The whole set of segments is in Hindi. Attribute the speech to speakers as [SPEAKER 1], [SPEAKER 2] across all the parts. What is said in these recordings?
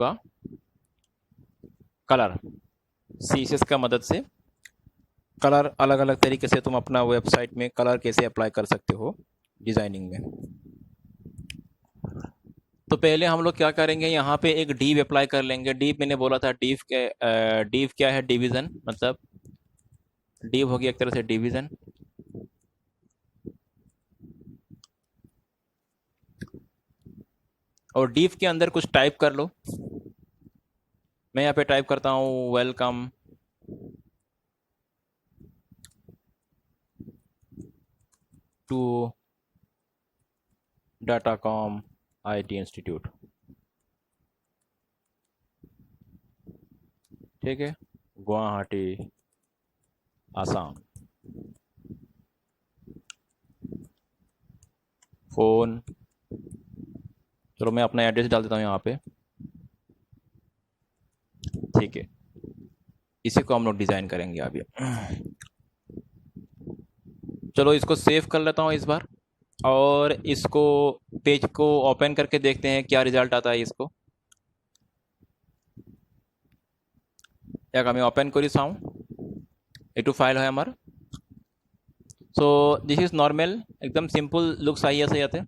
[SPEAKER 1] का कलर, CSS का मदद से कलर अलग अलग तरीके से तुम अपना वेबसाइट में कलर कैसे अप्लाई कर सकते हो डिज़ाइनिंग में। तो पहले हम लोग क्या करेंगे, यहाँ पे एक डिव अप्लाई कर लेंगे। डिव मैंने बोला था, डिव क्या है, डिवीज़न, मतलब डिव हो गया एक तरह से डिवीज़न। और डिव के अंदर कुछ टाइप कर लो। मैं यहाँ पे टाइप करता हूँ welcome to Datacom IT institute. ठीक है, गुवाहाटी, आसाम। फ़ोन, चलो मैं अपना एड्रेस डाल देता हूँ यहाँ पे। ठीक है, इसी को हम लोग डिज़ाइन करेंगे अभी। चलो इसको सेव कर लेता हूँ इस बार, और इसको पेज को ओपन करके देखते हैं क्या रिजल्ट आता है इसको। याक আমি ओपन करी চাওঁ, এইটো ফাইল হয় আমার। सो दिस इज नॉर्मल, एकदम सिंपल लुक्स আহি আছে ইয়াতে।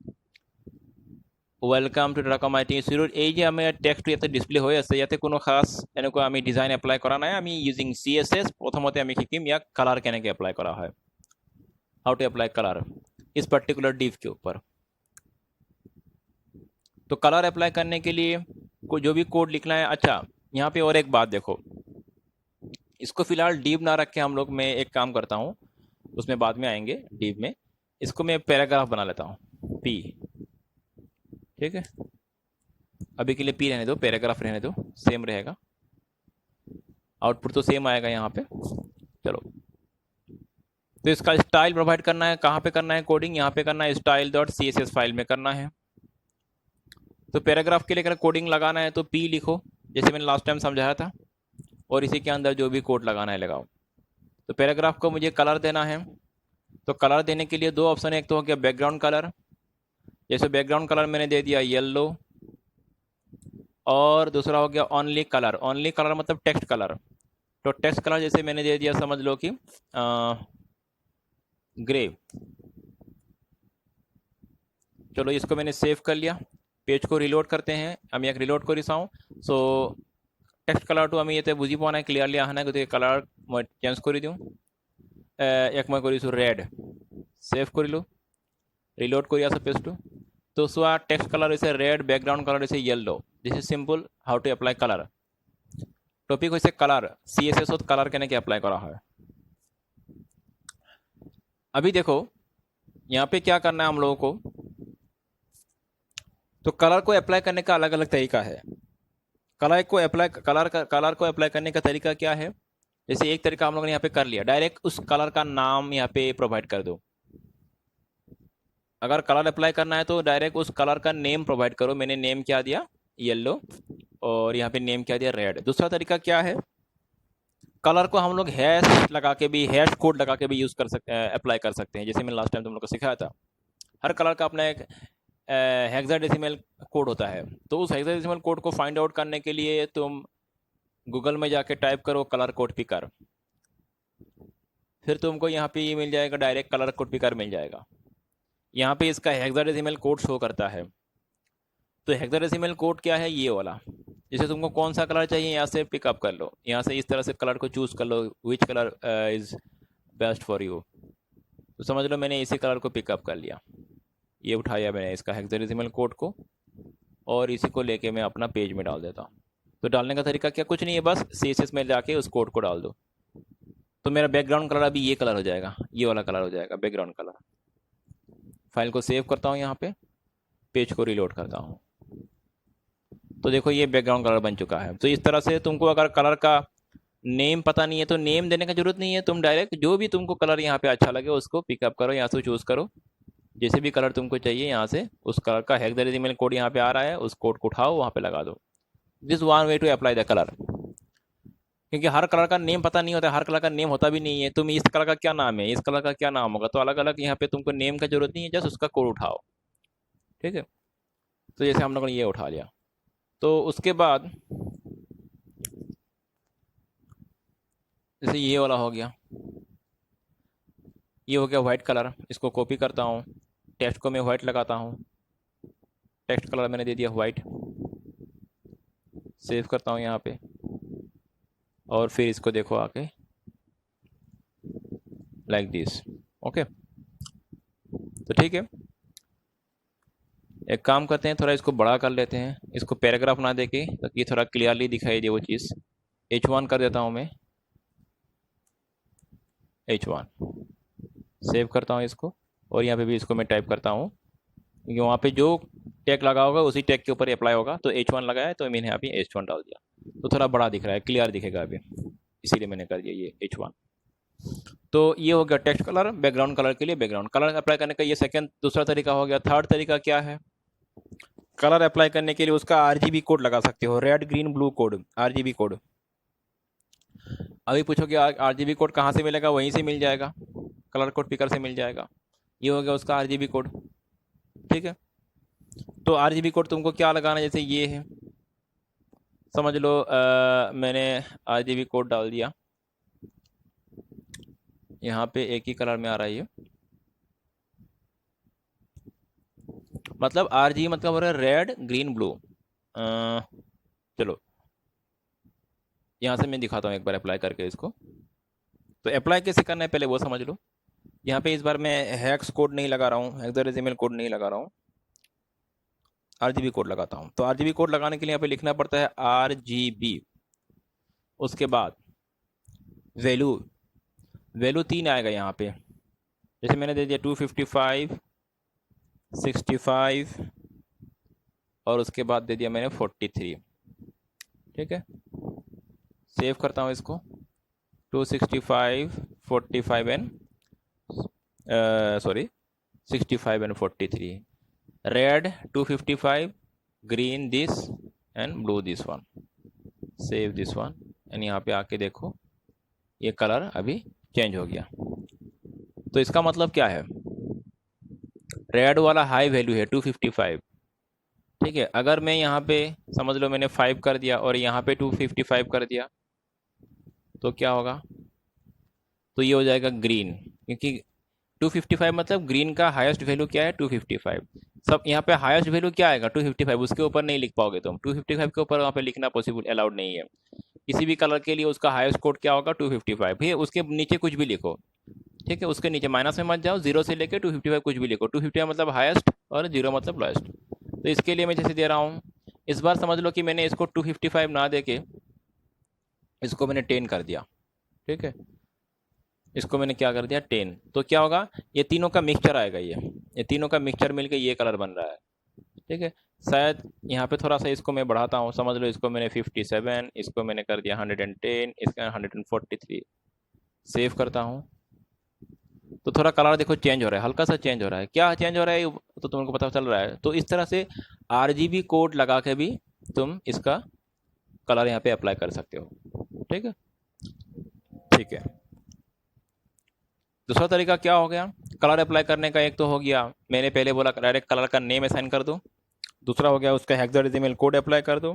[SPEAKER 1] Welcome to Datacom IT institute, এই যে আমি টেক্সট ইয়াতে ডিসপ্লে হৈ আছে, ইয়াতে কোনো খাস এনেকুৱা আমি ডিজাইন এপ্লাই কৰা নাই। আমি ইউজিং CSS প্ৰথমতে আমি শিকিম ইয়াক কালাৰ কেনেকৈ এপ্লাই কৰা হয়, हाउ टू अप्लाई कलर इस पर्टिकुलर डिव के ऊपर। तो कलर अप्लाई करने के लिए जो भी कोड लिखना है। अच्छा, यहाँ पे और एक बात देखो, इसको फिलहाल डिव ना रख के हम लोग, मैं एक काम करता हूँ, उसमें बाद में आएंगे डिव में। इसको मैं पैराग्राफ बना लेता हूँ P। ठीक है, अभी के लिए P रहने दो, पैराग्राफ रहने दो, सेम रहेगा, आउटपुट तो सेम आएगा यहाँ पे। चलो, तो इसका स्टाइल प्रोवाइड करना है, कहाँ पे करना है कोडिंग, यहाँ पे करना है, style.css फाइल में करना है। तो पैराग्राफ के लिए अगर कोडिंग लगाना है तो P लिखो, जैसे मैंने लास्ट टाइम समझाया था, और इसी के अंदर जो भी कोड लगाना है लगाओ। तो पैराग्राफ को मुझे कलर देना है, तो कलर देने के लिए दो ऑप्शन है, एक तो हो गया बैकग्राउंड कलर, जैसे बैकग्राउंड कलर मैंने दे दिया येलो, और दूसरा हो गया ओनली कलर। ओनली कलर मतलब टेक्स्ट कलर। तो टेक्स्ट कलर जैसे मैंने दे दिया, समझ लो कि ग्रे। चलो इसको मैंने सेव कर लिया, पेज को रिलोड करते हैं। আমি এক রিলোড কৰি চাওঁ। সো টেক্সট কালাৰটো আমি ইয়াতে বুজি পোৱা নাই, ক্লিয়াৰলি অহা নাই, গতিকে কালাৰ মই চেঞ্জ কৰি দিওঁ। এক মই কৰিছোঁ ৰেড, সেভ কৰিলোঁ, রিলোড কৰি আছে পেজটো। তো চোৱা, টেক্সট কালাৰ হৈছে ৰেড, বেকগ্ৰাউণ্ড কালাৰ হৈছে yellow. This is simple how to apply colour. Topic হৈছে কালাৰ, CSS কালাৰ কেনেকৈ এপ্লাই কৰা হয়। अभी देखो यहाँ पे क्या करना है हम लोगों को। तो कलर को अप्लाई करने का अलग अलग तरीका है। कलर को अप्लाई करने का तरीका क्या है, जैसे एक तरीका हम लोगों ने यहाँ पे कर लिया, डायरेक्ट उस कलर का नाम यहाँ पे प्रोवाइड कर दो। अगर कलर अप्लाई करना है तो डायरेक्ट उस कलर का नेम प्रोवाइड करो। मैंने नेम क्या दिया, येलो, और यहाँ पे नेम क्या दिया, रेड। दूसरा तरीका क्या है, कलर को हम लोग हैश लगा के भी, हैश कोड लगा के भी यूज़ कर सकते हैं, अप्लाई कर सकते हैं। जैसे मैंने लास्ट टाइम तुम लोग को सिखाया था, हर कलर का अपना एक हेक्साडेसिमल कोड होता है। तो उस हेक्साडेसिमल कोड को फाइंड आउट करने के लिए तुम गूगल में जाके टाइप करो कलर कोड पिकर, फिर तुमको यहाँ पे ये मिल जाएगा, डायरेक्ट कलर कोड पिकर मिल जाएगा। यहाँ पे इसका हेक्साडेसिमल कोड शो करता है। तो हेक्साडेसिमल कोड क्या है, ये वाला। जैसे तुमको कौन सा कलर चाहिए, यहाँ से पिकअप कर लो, यहाँ से इस तरह से कलर को चूज़ कर लो, which colour is best for you. तो समझ लो मैंने इसी कलर को पिकअप कर लिया, ये उठाया मैंने इसका हेक्साडेसिमल कोड को, और इसी को लेके मैं अपना पेज में डाल देता हूँ। तो डालने का तरीका क्या, कुछ नहीं है, बस CSS में जाके उस कोड को डाल दो। तो मेरा बैकग्राउंड कलर अभी ये कलर हो जाएगा, ये वाला कलर हो जाएगा बैकग्राउंड कलर। फाइल को सेव करता हूँ, यहाँ पे पेज को रिलोड करता हूँ, तो देखो ये बैकग्राउंड कलर बन चुका है। तो इस तरह से तुमको अगर कलर का नेम पता नहीं है तो नेम देने की जरूरत नहीं है, तुम डायरेक्ट जो भी तुमको कलर यहाँ पे अच्छा लगे उसको पिकअप करो, यहाँ से चूज़ करो, जैसे भी कलर तुमको चाहिए, यहाँ से उस कलर का हेक्साडेसिमल कोड यहाँ पे आ रहा है, उस कोड को उठाओ, वहाँ पे लगा दो। This one way to apply the colour. क्योंकि हर कलर का नेम पता नहीं होता, हर कलर का नेम होता भी नहीं है। तुम इस कलर का क्या नाम है, इस कलर का क्या नाम होगा, तो अलग अलग यहाँ पे तुमको नेम का जरूरत नहीं है, जस्ट उसका कोड उठाओ। ठीक है, तो जैसे हम लोगों ने ये उठा लिया, तो उसके बाद जैसे ये वाला हो गया, ये हो गया वाइट कलर, इसको कॉपी करता हूँ, टेक्स्ट को मैं वाइट लगाता हूँ, टेक्स्ट कलर मैंने दे दिया वाइट, सेव करता हूँ यहाँ पे, और फिर इसको देखो आके लाइक दिस। ओके, तो ठीक है, एक काम करते हैं, थोड़ा इसको बड़ा कर लेते हैं, इसको पैराग्राफ ना देके, ताकि थोड़ा क्लियरली दिखाई दे वो चीज़। H1 कर देता हूँ मैं, H1 सेव करता हूँ इसको, और यहाँ पे भी इसको मैं टाइप करता हूँ, क्योंकि वहाँ पे जो टैग लगा होगा उसी टैग के ऊपर अप्लाई होगा। तो H1 लगाया, तो मैंने यहाँ पे H1 डाल दिया, तो थोड़ा बड़ा दिख रहा है, क्लियर दिखेगा अभी, इसीलिए मैंने कर दिया ये H1। तो ये हो गया टेक्स्ट कलर, बैकग्राउंड कलर के लिए बैकग्राउंड कलर अप्लाई करने का ये सेकंड दूसरा तरीका हो गया। थर्ड तरीका क्या है, कलर अप्लाई करने के लिए उसका RGB कोड लगा सकते हो, red green blue code, RGB code. अभी पूछोगे RGB कोड कहाँ से मिलेगा, वहीं से मिल जाएगा, कलर कोड पिकर से मिल जाएगा। ये हो गया उसका RGB कोड, ठीक है। तो RGB कोड तुमको क्या लगाना है, जैसे ये है, समझ लो मैंने RGB कोड डाल दिया, यहाँ पे एक ही कलर में आ रहा है ये, मतलब RGB मतलब हो रहा है रेड ग्रीन ब्लू। चलो यहाँ से मैं दिखाता हूँ एक बार अप्लाई करके इसको। तो अप्लाई कैसे करना है पहले वो समझ लो। यहाँ पे इस बार मैं हेक्स कोड नहीं लगा रहा हूँ, हेक्साडेसिमल कोड नहीं लगा रहा हूँ, RGB कोड लगाता हूँ। तो RGB कोड लगाने के लिए यहाँ पे लिखना पड़ता है RGB, उसके बाद वैल्यू, वैल्यू 3 आएगा यहाँ पे, जैसे मैंने दे दिया 255, 65 और उसके बाद दे दिया मैंने 43, ठीक है। सेव करता हूँ इसको, 265, 45 and 65 and 43, red 255, green this and blue this one, save this one. And यहाँ पे आके देखो ये कलर अभी चेंज हो गया। तो इसका मतलब क्या है, रेड वाला हाई वैल्यू है 255, ठीक है। अगर मैं यहाँ पे समझ लो मैंने 5 कर दिया और यहाँ पे 255 कर दिया, तो क्या होगा, तो ये हो जाएगा ग्रीन, क्योंकि 255 मतलब ग्रीन का हाईएस्ट वैल्यू क्या है 255। सब यहाँ पे हाईएस्ट वैल्यू क्या आएगा 255, उसके ऊपर नहीं लिख पाओगे तुम, 255 के ऊपर वहाँ पे लिखना पॉसिबल अलाउड नहीं है। किसी भी कलर के लिए उसका हाईएस्ट कोड क्या होगा 255, फिर उसके नीचे कुछ भी लिखो, ठीक है, उसके नीचे माइनस में मत जाओ, 0 से लेकर 255 कुछ भी लिखो, 255 मतलब हाईएस्ट और 0 मतलब लोएस्ट। तो इसके लिए मैं जैसे दे रहा हूँ, इस बार समझ लो कि मैंने इसको 255 ना दे के इसको मैंने 10 कर दिया, ठीक है, इसको मैंने क्या कर दिया 10। तो क्या होगा, ये तीनों का मिक्सचर आएगा, ये तीनों का मिक्सचर मिलके ये कलर बन रहा है, ठीक है। शायद यहाँ पे थोड़ा सा इसको मैं बढ़ाता हूँ, समझ लो इसको मैंने 57, इसको मैंने कर दिया 110, इसका 143, सेव करता हूँ। तो थोड़ा कलर देखो चेंज हो रहा है, हल्का सा चेंज हो रहा है, क्या चेंज हो रहा है तो तुमको पता चल रहा है। तो इस तरह से RGB कोड लगा के भी तुम इसका कलर यहाँ पे अप्लाई कर सकते हो, ठीक है, ठीक है। दूसरा तरीका क्या हो गया कलर अप्लाई करने का, एक तो हो गया मैंने पहले बोला डायरेक्ट कलर का नेम असाइन कर दो, दूसरा हो गया उसका हेक्साडेसिमल कोड अप्लाई कर दो,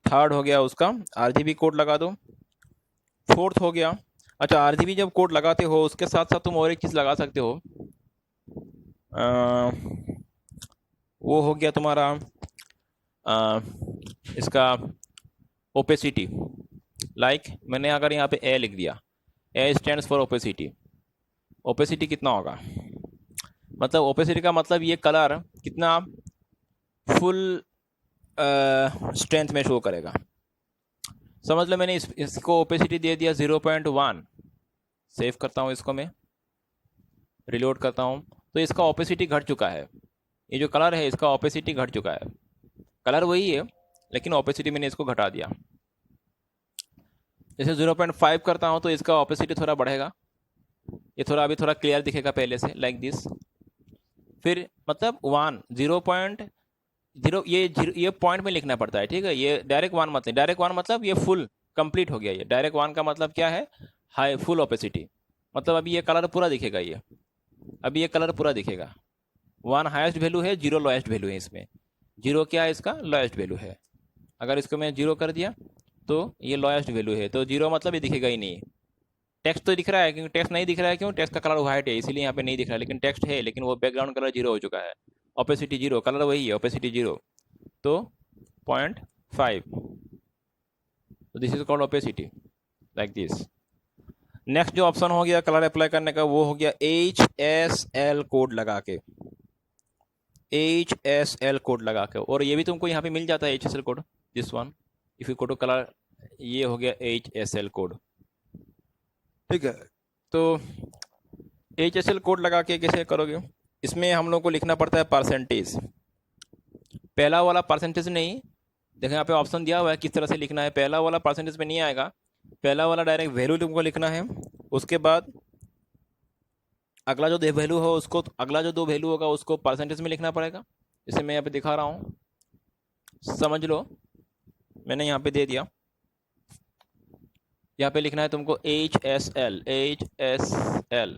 [SPEAKER 1] थर्ड हो गया उसका RGB कोड लगा दो, फोर्थ हो गया, अच्छा RGB जब कोड लगाते हो उसके साथ साथ तुम और एक चीज़ लगा सकते हो, वो हो गया तुम्हारा इसका ओपेसिटी। लाइक मैंने अगर यहाँ पे A लिख दिया, A stands for opacity, opacity कितना होगा, मतलब ओपेसिटी का मतलब ये कलर कितना फुल स्ट्रेंथ में शो करेगा। समझ लो मैंने इसको ओपेसिटी दे दिया 0.1, सेव करता हूँ इसको मैं, रिलोड करता हूँ, तो इसका ओपेसिटी घट चुका है, ये जो कलर है इसका ओपेसिटी घट चुका है, कलर वही है लेकिन ओपेसिटी मैंने इसको घटा दिया। जैसे 0.5 करता हूँ तो इसका ओपेसिटी थोड़ा बढ़ेगा, ये थोड़ा अभी थोड़ा क्लियर दिखेगा पहले से, लाइक दिस। फिर मतलब 1 ये पॉइंट में लिखना पड़ता है, ठीक है, ये डायरेक्ट 1 मतलब, डायरेक्ट 1 मतलब ये फुल कंप्लीट हो गया, ये डायरेक्ट 1 का मतलब क्या है हाई फुल ओपेसिटी, मतलब अभी ये कलर पूरा दिखेगा, ये अभी ये कलर पूरा दिखेगा। 1 हाईएस्ट वैल्यू है, 0 लोएस्ट वैल्यू है, इसमें 0 क्या है इसका लोएस्ट वैल्यू है। अगर इसको मैं 0 कर दिया तो ये लोएस्ट वैल्यू है, तो 0 मतलब ये दिखेगा ही नहीं। टेक्स्ट तो दिख रहा है, क्योंकि टेक्स्ट नहीं दिख रहा है, क्यों? टेक्स्ट का कलर वाइट है इसीलिए यहाँ पे नहीं दिख रहा है, लेकिन टेक्स्ट है, लेकिन वो बैकग्राउंड कलर 0 हो चुका है। ओपेसिटी 0, कलर वही है, ओपेसिटी 0, तो 0.5, तो this is called opacity, like this. Next जो ऑप्शन हो गया कलर अप्लाई करने का, वो हो गया HSL कोड लगा के, HSL कोड लगा के, और ये भी तुमको यहाँ पे मिल जाता है HSL code, this one, if you go to colour, ये हो गया HSL कोड, ठीक है। तो HSL कोड लगा के कैसे करोगे? इसमें हम लोग को लिखना पड़ता है परसेंटेज, पहला वाला परसेंटेज नहीं, देखो यहाँ पे ऑप्शन दिया हुआ है किस तरह से लिखना है। पहला वाला परसेंटेज में नहीं आएगा, पहला वाला डायरेक्ट वैल्यू तुमको लिखना है, उसके बाद अगला जो वैल्यू हो उसको, अगला जो 2 वैल्यू होगा उसको परसेंटेज में लिखना पड़ेगा। जैसे मैं यहाँ पे दिखा रहा हूँ, समझ लो, मैंने यहाँ पे दे दिया, यहाँ पे लिखना है तुमको HSL, HSL,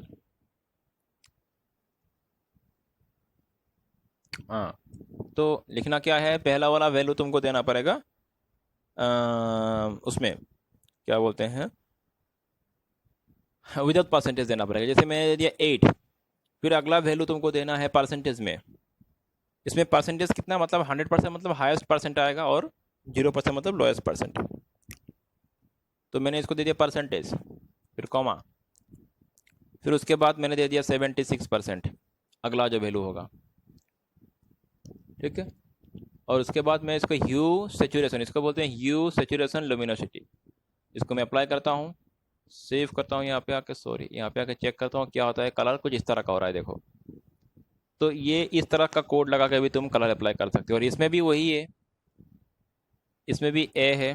[SPEAKER 1] हाँ, तो लिखना क्या है, पहला वाला वैल्यू तुमको देना पड़ेगा उसमें क्या बोलते हैं, विदाउट परसेंटेज देना पड़ेगा। जैसे मैंने दे दिया 8, फिर अगला वैल्यू तुमको देना है परसेंटेज में। इसमें परसेंटेज कितना, मतलब 100% मतलब हाईएस्ट परसेंट आएगा, और 0% मतलब लोएस्ट परसेंट। तो मैंने इसको दे दिया परसेंटेज, फिर कॉमा, फिर उसके बाद मैंने दे दिया 76%, अगला जो वैल्यू होगा, ठीक है। और उसके बाद मैं इसको ह्यू सेचुरेशन, इसको बोलते हैं ह्यू सेचुरेशन लुमिनोसिटी, इसको मैं अप्लाई करता हूँ, सेव करता हूँ यहाँ पे आके, सॉरी यहाँ पे आके चेक करता हूँ क्या होता है, कलर कुछ इस तरह का हो रहा है, देखो। तो ये इस तरह का कोड लगा के भी तुम कलर अप्लाई कर सकते हो, और इसमें भी वही है, इसमें भी ए है,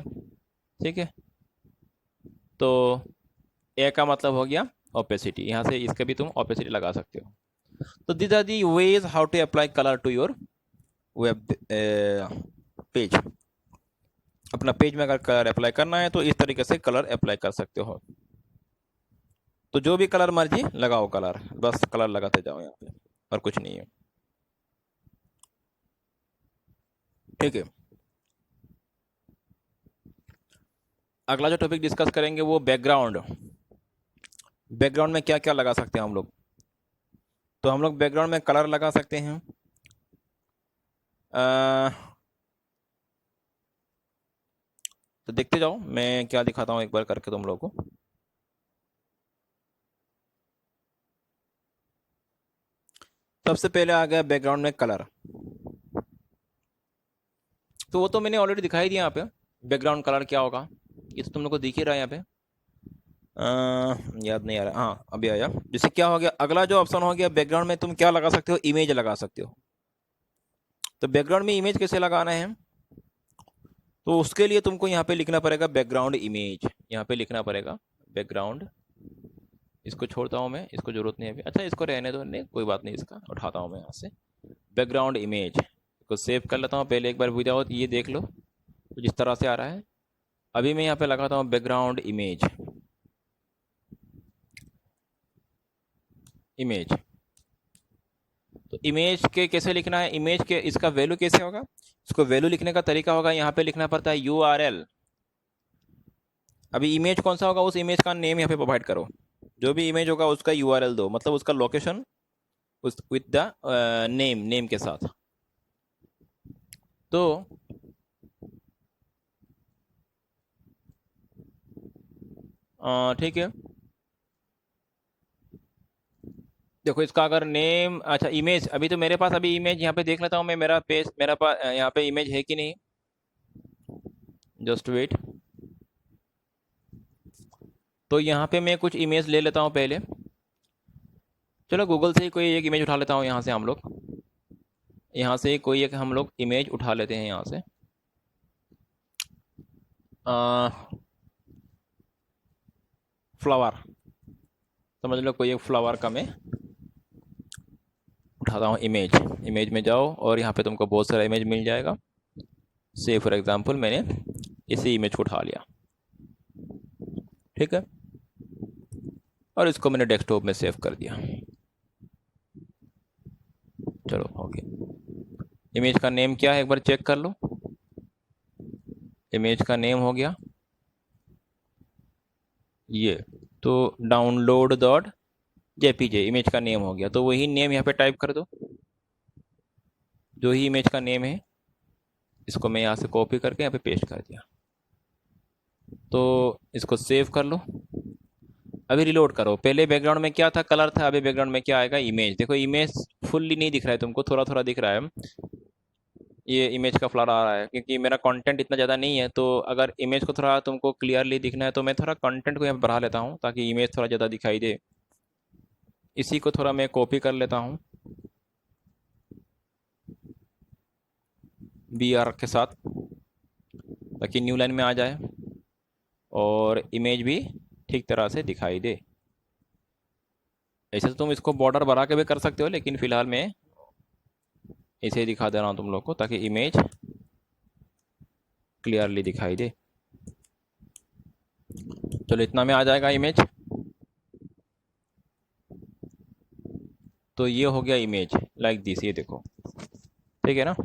[SPEAKER 1] ठीक है। तो ए का मतलब हो गया ओपेसिटी, यहाँ से इसका भी तुम ओपेसिटी लगा सकते हो। तो these are the ways how to apply colour to your web page. अपना पेज में अगर कलर अप्लाई करना है तो इस तरीके से कलर अप्लाई कर सकते हो। तो जो भी कलर मर्जी लगाओ कलर, बस कलर लगाते जाओ यहाँ पे, और कुछ नहीं है, ठीक है। अगला जो टॉपिक डिस्कस करेंगे वो बैकग्राउंड। बैकग्राउंड में क्या क्या लगा सकते हैं हम लोग? तो हम लोग बैकग्राउंड में कलर लगा सकते हैं, तो देखते जाओ मैं क्या दिखाता हूँ एक बार करके तुम लोगों को। सबसे पहले आ गया बैकग्राउंड में कलर, तो वो तो मैंने ऑलरेडी दिखाई दिया यहाँ पे, बैकग्राउंड कलर क्या होगा, ये तो तुम लोग को दिख ही रहा है यहाँ पे। याद नहीं आ रहा, हाँ अभी आया। जैसे क्या हो गया, अगला जो ऑप्शन हो गया, बैकग्राउंड में तुम क्या लगा सकते हो, इमेज लगा सकते हो। तो बैकग्राउंड में इमेज कैसे लगाना है, तो उसके लिए तुमको यहाँ पे लिखना पड़ेगा बैकग्राउंड इमेज, यहाँ पे लिखना पड़ेगा बैकग्राउंड। इसको छोड़ता हूँ मैं, इसको जरूरत नहीं है अभी, अच्छा इसको रहने दो, नहीं कोई बात नहीं, इसका उठाता हूँ मैं यहाँ से, बैकग्राउंड इमेज को सेव कर लेता हूँ पहले एक बार विदाउट, ये देख लो तो जिस तरह से आ रहा है। अभी मैं यहाँ पे लगाता हूँ बैकग्राउंड इमेज, इमेज। तो इमेज के कैसे लिखना है, इमेज के इसका वैल्यू कैसे होगा, इसको वैल्यू लिखने का तरीका होगा, यहाँ पे लिखना पड़ता है URL। अभी इमेज कौन सा होगा, उस इमेज का नेम यहाँ पे प्रोवाइड करो, जो भी इमेज होगा उसका URL दो, मतलब उसका लोकेशन उस विद द नेम के साथ। तो ठीक है, देखो इसका अगर नेम, अच्छा इमेज, अभी तो मेरे पास अभी इमेज यहाँ पे देख लेता हूँ मैं, मेरा पेज, मेरा पास यहाँ पे इमेज है कि नहीं, जस्ट वेट। तो यहाँ पे मैं कुछ इमेज ले लेता हूँ पहले, चलो गूगल से ही कोई एक इमेज उठा लेता हूँ, यहाँ से हम लोग, यहाँ से कोई एक हम लोग इमेज उठा लेते हैं यहाँ से। फ्लावर, समझ लो कोई एक फ्लावर का मैं उठाता हूँ इमेज, इमेज में जाओ और यहाँ पे तुमको बहुत सारा इमेज मिल जाएगा। से फॉर एग्जांपल मैंने इसी इमेज को उठा लिया, ठीक है, और इसको मैंने डेस्कटॉप में सेव कर दिया। चलो ओके, इमेज का नेम क्या है एक बार चेक कर लो, इमेज का नेम हो गया ये, तो डाउनलोड डॉट जेपीजे इमेज का नेम हो गया। तो वही नेम यहाँ पे टाइप कर दो, जो ही इमेज का नेम है, इसको मैं यहाँ से कॉपी करके यहाँ पे पेस्ट कर दिया। तो इसको सेव कर लो। अभी रिलोड करो। पहले बैकग्राउंड में क्या था, कलर था, अभी बैकग्राउंड में क्या आएगा, इमेज। देखो इमेज फुल्ली नहीं दिख रहा है तुमको, थोड़ा थोड़ा दिख रहा है। ये इमेज का फ्लर आ रहा है क्योंकि मेरा कंटेंट इतना ज़्यादा नहीं है। तो अगर इमेज को थोड़ा तुमको क्लियरली दिखना है तो मैं थोड़ा कंटेंट को यहाँ पे बढ़ा लेता हूँ ताकि इमेज थोड़ा ज़्यादा दिखाई दे। इसी को थोड़ा मैं कॉपी कर लेता हूँ BR के साथ, ताकि न्यू लाइन में आ जाए और इमेज भी ठीक तरह से दिखाई दे। ऐसे तो तुम इसको बॉर्डर बढ़ा के भी कर सकते हो, लेकिन फ़िलहाल मैं ऐसे ही दिखा दे रहा हूँ तुम लोग को ताकि इमेज क्लियरली दिखाई दे। चलो इतना में आ जाएगा इमेज। तो ये हो गया इमेज लाइक दिस, ये देखो, ठीक है ना।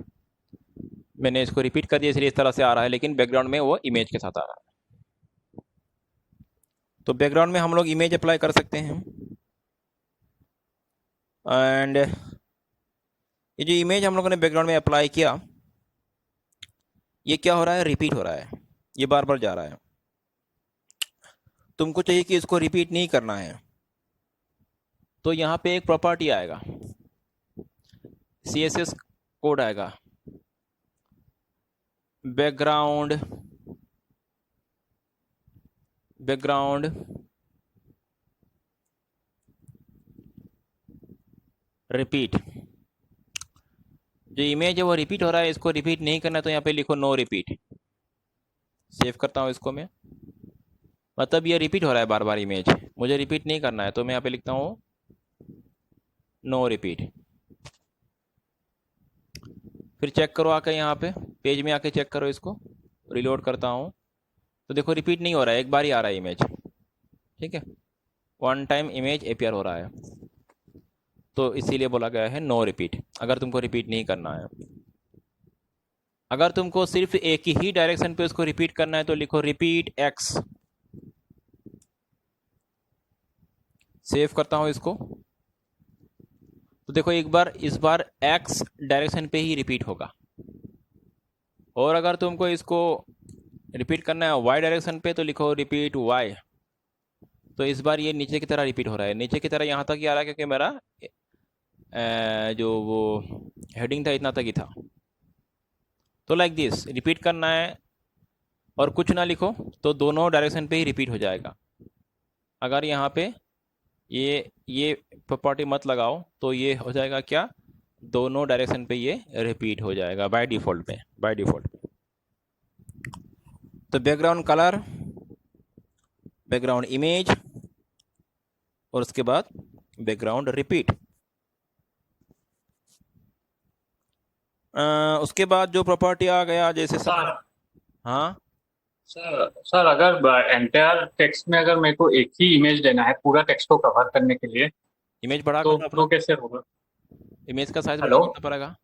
[SPEAKER 1] मैंने इसको रिपीट कर दिया इसलिए इस तरह से आ रहा है, लेकिन बैकग्राउंड में वो इमेज के साथ आ रहा है। तो बैकग्राउंड में हम लोग इमेज अप्लाई कर सकते हैं। एंड ये जो इमेज हम लोगों ने बैकग्राउंड में अप्लाई किया, ये क्या हो रहा है, रिपीट हो रहा है, ये बार बार जा रहा है। तुमको चाहिए कि इसको रिपीट नहीं करना है, तो यहाँ पे एक प्रॉपर्टी आएगा, CSS कोड आएगा, बैकग्राउंड रिपीट। जो इमेज है वो रिपीट हो रहा है, इसको रिपीट नहीं करना, तो यहाँ पे लिखो नो रिपीट। सेव करता हूँ इसको मैं, मतलब ये रिपीट हो रहा है बार बार इमेज, मुझे रिपीट नहीं करना है, तो मैं यहाँ पे लिखता हूँ नो रिपीट। फिर चेक करो आके, यहाँ पे पेज में आके चेक करो इसको। रिलोड करता हूँ तो देखो रिपीट नहीं हो रहा है, एक बार ही आ रहा है इमेज, ठीक है, वन टाइम इमेज अपीयर हो रहा है। तो इसीलिए बोला गया है नो रिपीट, अगर तुमको रिपीट नहीं करना है। अगर तुमको सिर्फ एक ही डायरेक्शन पे उसको रिपीट करना है तो लिखो रिपीट एक्स। सेव करता हूँ इसको। तो देखो एक बार, इस बार एक्स डायरेक्शन पे ही रिपीट होगा, और अगर तुमको इसको रिपीट करना है वाई डायरेक्शन पे तो लिखो रिपीट वाई। तो इस बार ये नीचे की तरह रिपीट हो रहा है, नीचे की तरह यहाँ तक ही आ रहा है क्योंकि मेरा जो वो हेडिंग था इतना तक ही था। तो लाइक दिस रिपीट करना है और कुछ ना लिखो तो दोनों डायरेक्शन पे ही रिपीट हो जाएगा। अगर यहाँ पे ये प्रॉपर्टी मत लगाओ तो ये हो जाएगा क्या, दोनों डायरेक्शन पे ये रिपीट हो जाएगा बाय डिफ़ॉल्ट में, बाय डिफ़ॉल्ट में। तो बैकग्राउंड कलर, बैकग्राउंड इमेज, और उसके बाद बैकग्राउंड रिपीट। उसके बाद जो प्रॉपर्टी आ गया जैसे
[SPEAKER 2] सर
[SPEAKER 1] हाँ,
[SPEAKER 2] सर सर अगर एंटायर टेक्स्ट में अगर मेरे को एक ही इमेज देना है पूरा टेक्स्ट को कवर करने के लिए,
[SPEAKER 1] इमेज बड़ा
[SPEAKER 2] तो
[SPEAKER 1] करना
[SPEAKER 2] तो
[SPEAKER 1] अपना,
[SPEAKER 2] कैसे होगा?
[SPEAKER 1] इमेज का साइज बड़ा
[SPEAKER 2] हेलो।
[SPEAKER 1] करना पड़ेगा।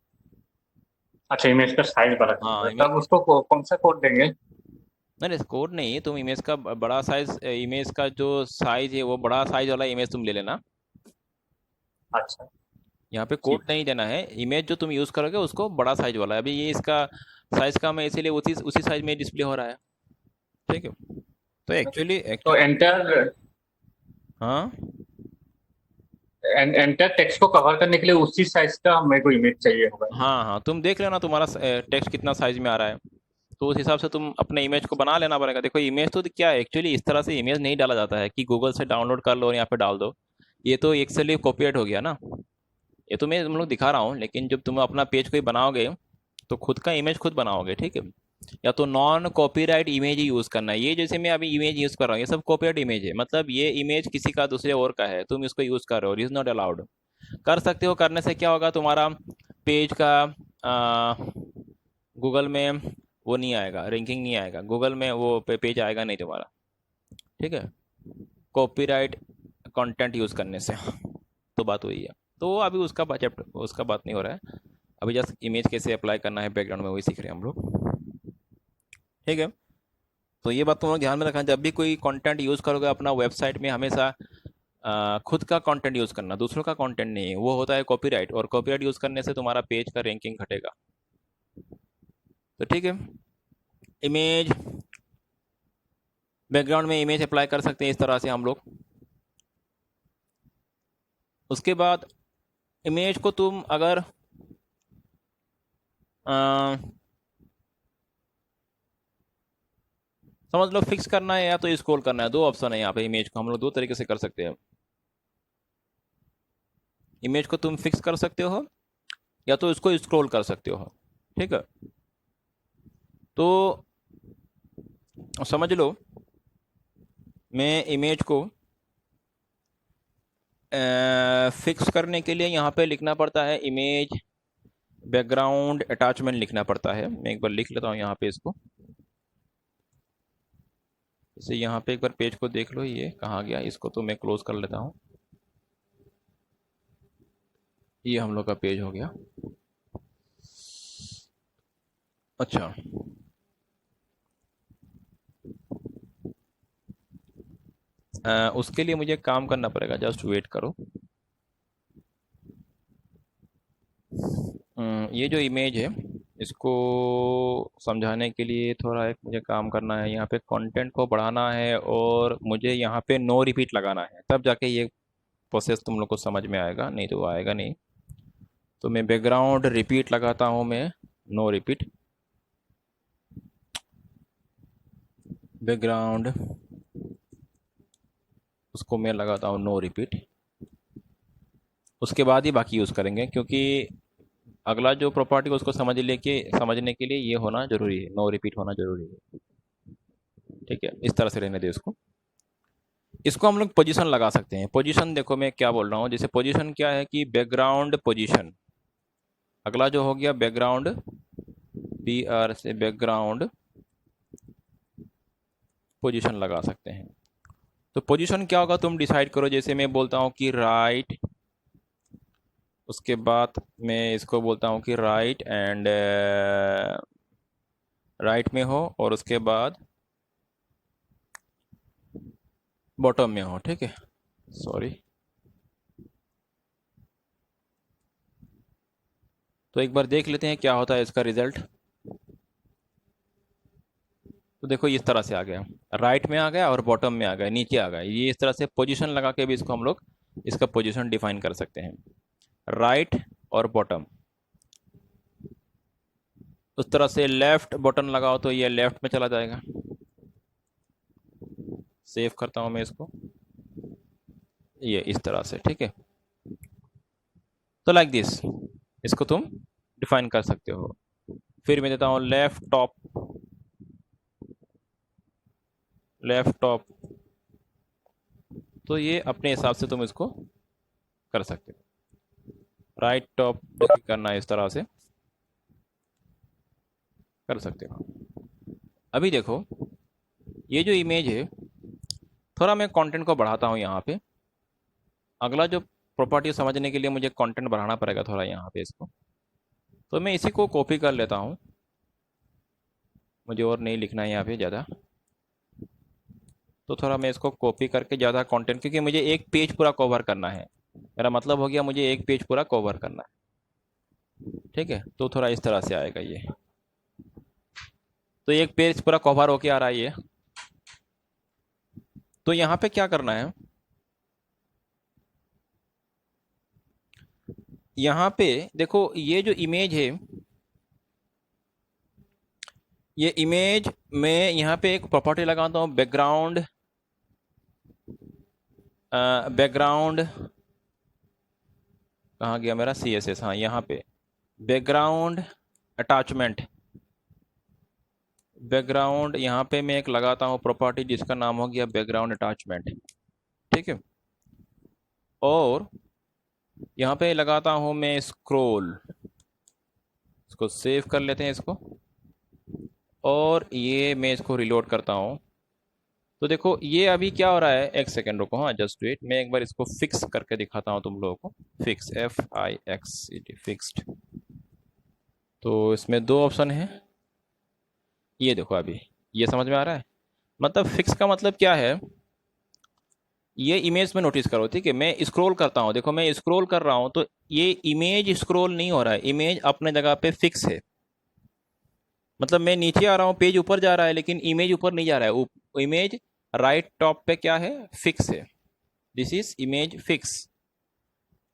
[SPEAKER 2] अच्छा, इमेज का साइज बड़ा करना
[SPEAKER 1] हाँ
[SPEAKER 2] पड़ेगा,
[SPEAKER 1] इमेज,
[SPEAKER 2] तब उसको कौन सा कोड देंगे?
[SPEAKER 1] नहीं नहीं कोड नहीं, तुम इमेज का बड़ा साइज, इमेज का जो साइज है वो बड़ा साइज वाला इमेज तुम ले लेना।
[SPEAKER 2] अच्छा।
[SPEAKER 1] यहाँ पे कोड
[SPEAKER 2] ठीक।
[SPEAKER 1] नहीं देना है, इमेज जो तुम यूज़ करोगे उसको बड़ा साइज वाला है। अभी ये इसका साइज कम है इसीलिए उसी उसी साइज में डिस्प्ले हो रहा है, ठीक है। तो एक्चुअली
[SPEAKER 2] तो
[SPEAKER 1] एक्चुअली हाँ
[SPEAKER 2] एंटायर टेक्स्ट को कवर करने के लिए उसी साइज का मेरे को इमेज चाहिए होगा।
[SPEAKER 1] हाँ हाँ, तुम देख लेना तुम्हारा टेक्स्ट कितना साइज में आ रहा है, तो उस हिसाब से तुम अपने इमेज को बना लेना पड़ेगा। देखो इमेज तो क्या है, एक्चुअली इस तरह से इमेज नहीं डाला जाता है कि गूगल से डाउनलोड कर लो और यहाँ पे डाल दो। ये तो एक्चुअली कॉपीराइट हो गया ना। ये तो मैं तुम लोग दिखा रहा हूँ, लेकिन जब तुम अपना पेज कोई बनाओगे तो खुद का इमेज खुद बनाओगे, ठीक है। या तो नॉन कॉपीराइट इमेज ही यूज़ करना है। ये जैसे मैं अभी इमेज यूज़ कर रहा हूँ ये सब कॉपीराइट इमेज है, मतलब ये इमेज किसी का दूसरे और का है, तुम इसको यूज़ कर रहे हो, इज़ नॉट अलाउड। कर सकते हो, करने से क्या होगा, तुम्हारा पेज का गूगल में वो नहीं आएगा, रैंकिंग नहीं आएगा गूगल में, वो पेज आएगा नहीं तुम्हारा, ठीक है, कॉपीराइट कंटेंट यूज़ करने से। तो बात वही है। तो अभी उसका चैप्टर, उसका बात नहीं हो रहा है, अभी जस्ट इमेज कैसे अप्लाई करना है बैकग्राउंड में वही सीख रहे हैं हम लोग, ठीक है। तो ये बात तुम लोग ध्यान में रखना, जब भी कोई कंटेंट यूज़ करोगे अपना वेबसाइट में, हमेशा खुद का कंटेंट यूज़ करना, दूसरों का कंटेंट नहीं। वो होता है कॉपीराइट, और कॉपीराइट यूज़ करने से तुम्हारा पेज का रैंकिंग घटेगा। तो ठीक है, इमेज, बैकग्राउंड में इमेज अप्लाई कर सकते हैं इस तरह से हम लोग। उसके बाद इमेज को तुम अगर समझ लो फिक्स करना है या तो स्क्रॉल करना है, दो ऑप्शन है यहाँ पे। इमेज को हम लोग दो तरीके से कर सकते हैं। इमेज को तुम फिक्स कर सकते हो या तो इसको स्क्रॉल कर सकते हो। ठीक है, तो समझ लो मैं इमेज को फिक्स करने के लिए यहाँ पे लिखना पड़ता है इमेज बैकग्राउंड अटैचमेंट लिखना पड़ता है। मैं एक बार लिख लेता हूँ यहाँ पे इसको। जैसे यहाँ पे एक बार पेज को देख लो, ये कहाँ गया, इसको तो मैं क्लोज कर लेता हूँ। ये हम लोग का पेज हो गया। अच्छा, उसके लिए मुझे काम करना पड़ेगा, जस्ट वेट करो। ये जो इमेज है इसको समझाने के लिए थोड़ा एक मुझे काम करना है। यहाँ पे कंटेंट को बढ़ाना है और मुझे यहाँ पे नो रिपीट लगाना है, तब जाके ये प्रोसेस तुम लोग को समझ में आएगा, नहीं तो वो आएगा नहीं। तो मैं बैकग्राउंड रिपीट लगाता हूँ, मैं नो रिपीट। बैकग्राउंड, उसको मैं लगाता हूँ नो रिपीट। उसके बाद ही बाकी यूज़ करेंगे, क्योंकि अगला जो प्रॉपर्टी उसको समझने के लिए ये होना ज़रूरी है, नो रिपीट होना ज़रूरी है। ठीक है, इस तरह से रहने दे इसको। इसको हम लोग पोजीशन लगा सकते हैं। पोजीशन देखो मैं क्या बोल रहा हूँ, जैसे पोजीशन क्या है कि बैकग्राउंड पोजीशन। अगला जो हो गया बैकग्राउंड, BR से बैकग्राउंड पोजीशन लगा सकते हैं। तो पोजीशन क्या होगा तुम डिसाइड करो। जैसे मैं बोलता हूँ कि राइट, उसके बाद मैं इसको बोलता हूँ कि राइट एंड राइट में हो, और उसके बाद बॉटम में हो। ठीक है, सॉरी। तो एक बार देख लेते हैं क्या होता है इसका रिजल्ट। तो देखो इस तरह से आ गया, राइट में आ गया और बॉटम में आ गया, नीचे आ गया। ये इस तरह से पोजीशन लगा के भी इसको हम लोग इसका पोजीशन डिफाइन कर सकते हैं, राइट और बॉटम। उस तरह से लेफ्ट बटन लगाओ तो ये लेफ्ट में चला जाएगा। सेव करता हूँ मैं इसको, ये इस तरह से। ठीक है, तो लाइक दिस इसको तुम डिफाइन कर सकते हो। फिर मैं देता हूँ लेफ्ट टॉप, लेफ्ट टॉप। तो ये अपने हिसाब से तुम इसको कर सकते हो। राइट टॉप करना है इस तरह से कर सकते हो। अभी देखो ये जो इमेज है, थोड़ा मैं कंटेंट को बढ़ाता हूँ यहाँ पे। अगला जो प्रॉपर्टी समझने के लिए मुझे कंटेंट बढ़ाना पड़ेगा थोड़ा यहाँ पे इसको। तो मैं इसी को कॉपी कर लेता हूँ, मुझे और नहीं लिखना है यहाँ पे ज़्यादा। तो थोड़ा मैं इसको कॉपी करके ज़्यादा कंटेंट, क्योंकि मुझे एक पेज पूरा कवर करना है। मेरा मतलब हो गया मुझे एक पेज पूरा कवर करना है। ठीक है, तो थोड़ा इस तरह से आएगा ये। तो एक पेज पूरा कवर होके आ रहा है ये। तो यहाँ पे क्या करना है, यहाँ पे देखो ये जो इमेज है, ये इमेज में यहाँ पे एक प्रॉपर्टी लगाता हूँ बैकग्राउंड, बैकग्राउंड कहाँ गया मेरा, CSS, हाँ यहाँ पे बैकग्राउंड अटैचमेंट। बैकग्राउंड यहाँ पे मैं एक लगाता हूँ प्रॉपर्टी जिसका नाम हो गया बैकग्राउंड अटैचमेंट। ठीक है, और यहाँ पे लगाता हूँ मैं स्क्रॉल। इसको सेव कर लेते हैं इसको, और ये मैं इसको रिलोड करता हूँ। तो देखो ये अभी क्या हो रहा है, एक सेकेंड रुको, हाँ जस्ट वेट, मैं एक बार इसको फिक्स करके दिखाता हूँ तुम लोगों को। Fix, FIX, fixed. तो इसमें दो ऑप्शन है, ये देखो अभी ये समझ में आ रहा है। मतलब फिक्स का मतलब क्या है, ये इमेज में नोटिस करो, ठीक है। मैं स्क्रॉल करता हूँ, देखो मैं स्क्रॉल कर रहा हूँ तो ये इमेज स्क्रॉल नहीं हो रहा है, इमेज अपने जगह पे फिक्स है। मतलब मैं नीचे आ रहा हूँ, पेज ऊपर जा रहा है, लेकिन इमेज ऊपर नहीं जा रहा है। इमेज राइट टॉप पे क्या है, फिक्स है। This is image fix.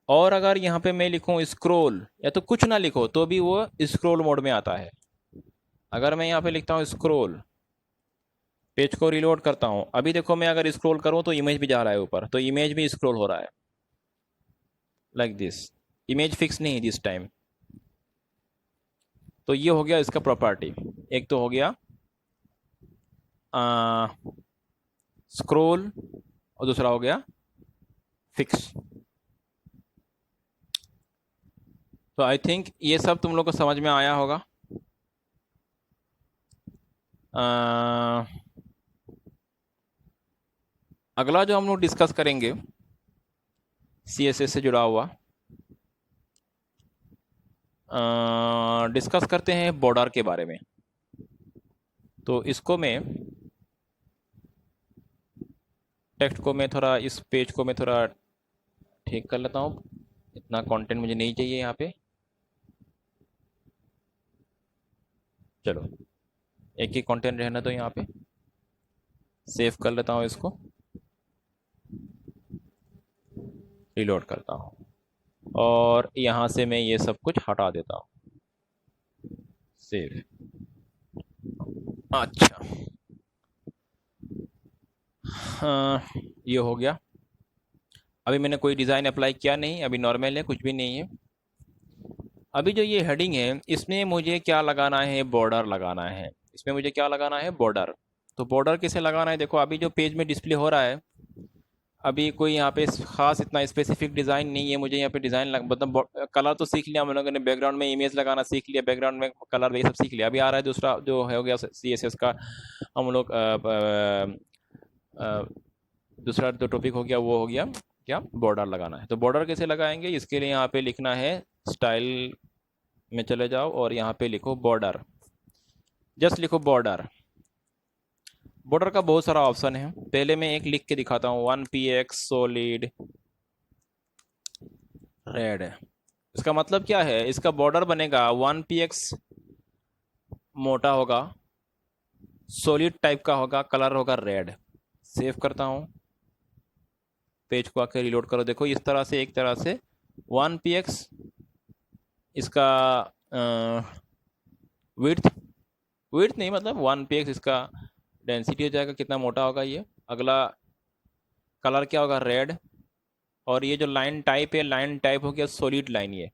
[SPEAKER 1] और अगर यहाँ पे मैं लिखूँ स्क्रॉल, या तो कुछ ना लिखो तो भी वो स्क्रॉल मोड में आता है। अगर मैं यहाँ पे लिखता हूँ स्क्रॉल, पेज को रिलोड करता हूँ, अभी देखो मैं अगर स्क्रॉल करूँ तो इमेज भी जा रहा है ऊपर, तो इमेज भी स्क्रॉल हो रहा है लाइक दिस। इमेज फिक्स नहीं दिस टाइम। तो ये हो गया इसका प्रॉपर्टी। एक तो हो गया स्क्रॉल, और दूसरा हो गया फिक्स। तो आई थिंक ये सब तुम लोग को समझ में आया होगा। अ, अगला जो हम लोग डिस्कस करेंगे सीएसएस से जुड़ा हुआ, डिस्कस करते हैं बॉर्डर के बारे में। तो इसको मैं, टेक्स्ट को मैं थोड़ा, इस पेज को मैं थोड़ा ठीक कर लेता हूँ, इतना कंटेंट मुझे नहीं चाहिए यहाँ पे। चलो, एक ही कंटेंट रहना तो यहाँ पे सेव कर लेता हूँ, इसको रिलोड करता हूँ, और यहाँ से मैं ये सब कुछ हटा देता हूँ। सेव। अच्छा, हाँ, ये हो गया। अभी मैंने कोई डिज़ाइन अप्लाई किया नहीं, अभी नॉर्मल है, कुछ भी नहीं है। अभी जो ये हेडिंग है, इसमें मुझे क्या लगाना है, बॉर्डर लगाना है। इसमें मुझे क्या लगाना है, बॉर्डर। तो बॉर्डर किसे लगाना है, देखो अभी जो पेज में डिस्प्ले हो रहा है, अभी कोई यहाँ पे खास इतना स्पेसिफिक डिज़ाइन नहीं है। मुझे यहाँ पे डिज़ाइन मतलब कलर तो सीख लिया हम लोगों ने, बैकग्राउंड में इमेज लगाना सीख लिया, बैकग्राउंड में कलर, ये सब सीख लिया। अभी आ रहा है दूसरा जो हो गया सीएसएस का, हम लोग अ, दूसरा जो टॉपिक हो गया वो हो गया क्या, बॉर्डर लगाना है। तो बॉर्डर कैसे लगाएंगे, इसके लिए यहाँ पे लिखना है, स्टाइल में चले जाओ और यहाँ पे लिखो बॉर्डर। जस्ट लिखो बॉर्डर। बॉर्डर का बहुत सारा ऑप्शन है, पहले मैं एक लिख के दिखाता हूँ, 1px सॉलिड रेड। इसका मतलब क्या है, इसका बॉर्डर बनेगा 1px, मोटा होगा, सॉलिड टाइप का होगा, कलर होगा रेड। सेव करता हूँ, पेज को आके रिलोड करो, देखो इस तरह से, एक तरह से 1px इसका विड्थ, विड्थ नहीं मतलब 1px इसका डेंसिटी हो जाएगा, कितना मोटा होगा ये। अगला कलर क्या होगा, रेड। और ये जो लाइन टाइप है, लाइन टाइप हो गया सॉलिड लाइन, ये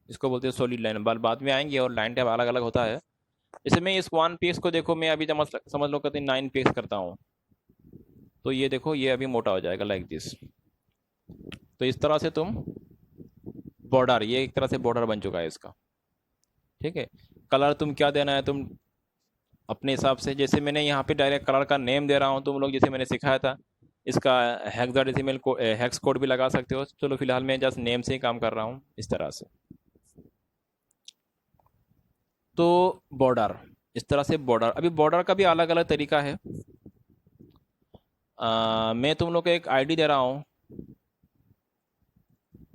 [SPEAKER 1] इसको बोलते हैं सॉलिड लाइन, बाद में आएंगे, और लाइन टाइप अलग अलग होता है। जैसे मैं इस 1px को देखो, मैं अभी समझ समझ लो कहते हैं 9px करता हूँ, तो ये देखो ये अभी मोटा हो जाएगा लाइक दिस। तो इस तरह से तुम बॉर्डर, ये एक तरह से बॉर्डर बन चुका है इसका, ठीक है। कलर तुम क्या देना है, तुम अपने हिसाब से, जैसे मैंने यहाँ पे डायरेक्ट कलर का नेम दे रहा हूँ, तुम लोग जैसे मैंने सिखाया था, इसका हेक्साडेसिमल को हेक्स कोड भी लगा सकते हो। चलो फिलहाल मैं जस्ट नेम से ही काम कर रहा हूँ इस तरह से। तो बॉर्डर, इस तरह से बॉर्डर। अभी बॉर्डर का भी अलग अलग तरीका है। मैं तुम लोग को एक आईडी दे रहा हूँ,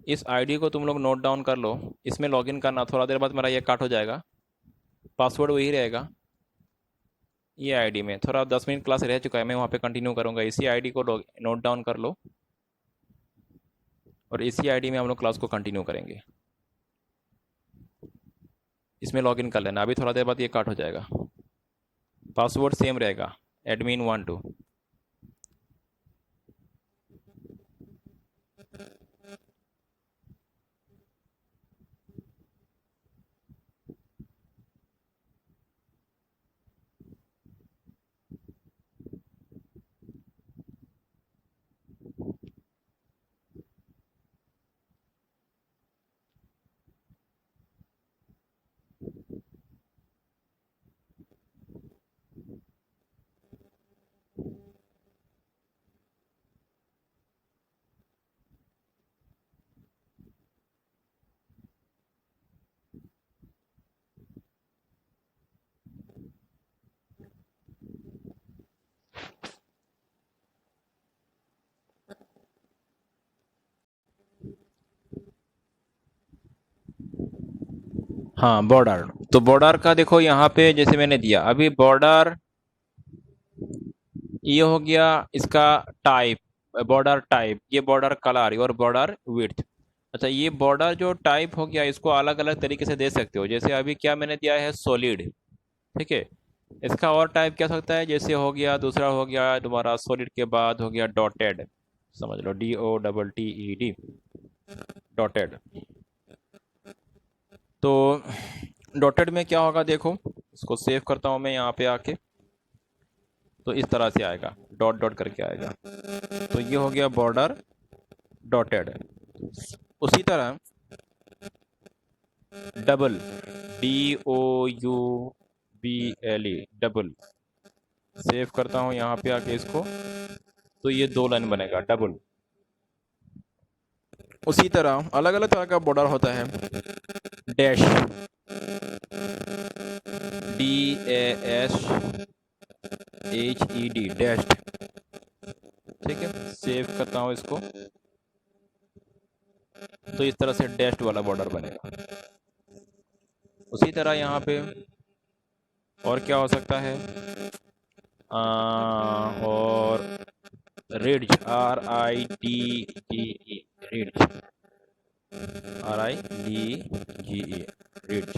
[SPEAKER 1] इस आईडी को तुम लोग नोट डाउन कर लो, इसमें लॉगिन करना। थोड़ा देर बाद मेरा ये काट हो जाएगा, पासवर्ड वही रहेगा। ये आईडी में थोड़ा 10 मिनट क्लास रह चुका है, मैं वहाँ पे कंटिन्यू करूँगा। इसी आईडी को नोट डाउन कर लो, और इसी आईडी में हम लोग क्लास को कंटिन्यू करेंगे। इसमें लॉगिन कर लेना, अभी थोड़ा देर बाद ये काट हो जाएगा। पासवर्ड सेम रहेगा, admin12। हाँ बॉर्डर, तो बॉर्डर का देखो यहाँ पे जैसे मैंने दिया अभी बॉर्डर, ये हो गया इसका टाइप, बॉर्डर टाइप, ये बॉर्डर कलर और बॉर्डर विड्थ। अच्छा ये बॉर्डर जो टाइप हो गया इसको अलग अलग तरीके से दे सकते हो, जैसे अभी क्या मैंने दिया है सॉलिड, ठीक है। इसका और टाइप क्या सकता है, जैसे हो गया दूसरा हो गया तुम्हारा सॉलिड के बाद हो गया डॉटेड, समझ लो DOTTED, डॉटेड। तो डॉटेड में क्या होगा देखो, इसको सेव करता हूँ मैं यहाँ पे आके, तो इस तरह से आएगा, डॉट डॉट करके आएगा। तो ये हो गया बॉर्डर डॉटेड। उसी तरह डबल, DOUBLE, डबल, सेव करता हूँ यहाँ पे आके इसको, तो ये 2 लाइन बनेगा डबल। उसी तरह अलग अलग तरह का बॉर्डर होता है, डैश, DASHED, डैश्ड, ठीक है। सेव करता हूँ इसको, तो इस तरह से डैश्ड वाला बॉर्डर बनेगा। उसी तरह यहाँ पे और क्या हो सकता है, और रिड्ज, RIDGE, रिड्ज, RIDGE, रिड्ज।